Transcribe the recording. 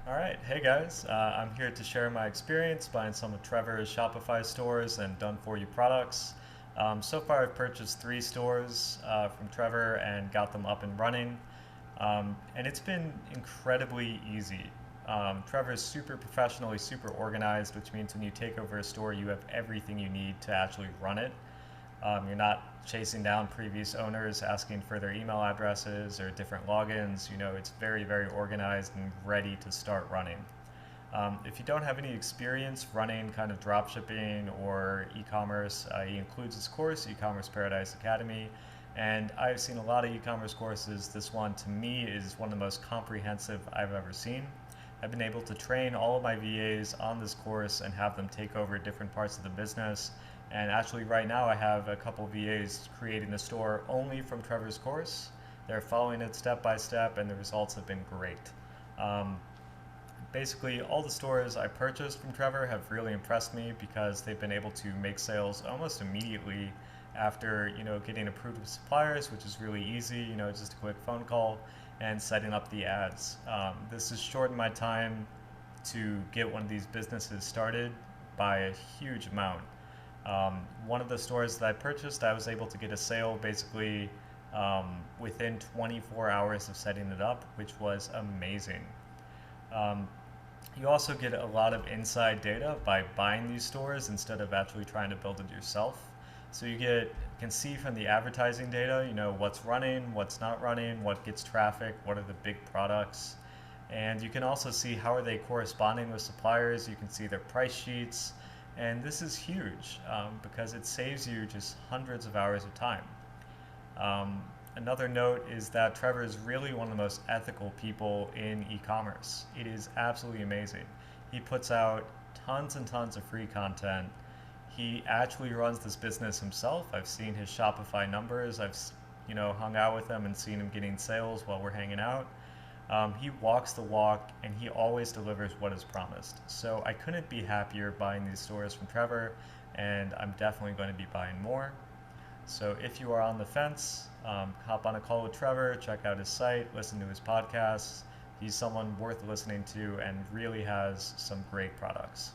All right, hey guys, I'm here to share my experience buying some of Trevor's Shopify stores and done for you products. So far, I've purchased three stores from Trevor and got them up and running, and it's been incredibly easy. Trevor is super professionally, super organized, which means when you take over a store, you have everything you need to actually run it. You're not chasing down previous owners asking for their email addresses or different logins. It's very, very organized and ready to start running. If you don't have any experience running kind of dropshipping or e-commerce, he includes his course, E-commerce Paradise Academy. And I've seen a lot of e-commerce courses. This one, to me, is one of the most comprehensive I've ever seen. I've been able to train all of my VAs on this course and have them take over different parts of the business. And actually, right now, I have a couple VAs creating a store only from Trevor's course. They're following it step by step, and the results have been great. Um, Basically, all the stores I purchased from Trevor have really impressed me because they've been able to make sales almost immediately after getting approved with suppliers, which is really easy. Just a quick phone call and setting up the ads. This has shortened my time to get one of these businesses started by a huge amount. One of the stores that I purchased, I was able to get a sale basically within 24 hours of setting it up, which was amazing. Um, you also get a lot of inside data by buying these stores instead of actually trying to build it yourself. So can see from the advertising data, what's running, what's not running, what gets traffic, what are the big products. And you can also see how are they corresponding with suppliers. You can see their price sheets. And this is huge because it saves you just hundreds of hours of time. Another note is that Trevor is really one of the most ethical people in e-commerce. It is absolutely amazing. He puts out tons and tons of free content. He actually runs this business himself. I've seen his Shopify numbers. I've hung out with him and seen him getting sales while we're hanging out. He walks the walk and he always delivers what is promised. So I couldn't be happier buying these stores from Trevor, and I'm definitely going to be buying more. So if you are on the fence, hop on a call with Trevor, check out his site, listen to his podcasts. He's someone worth listening to and really has some great products.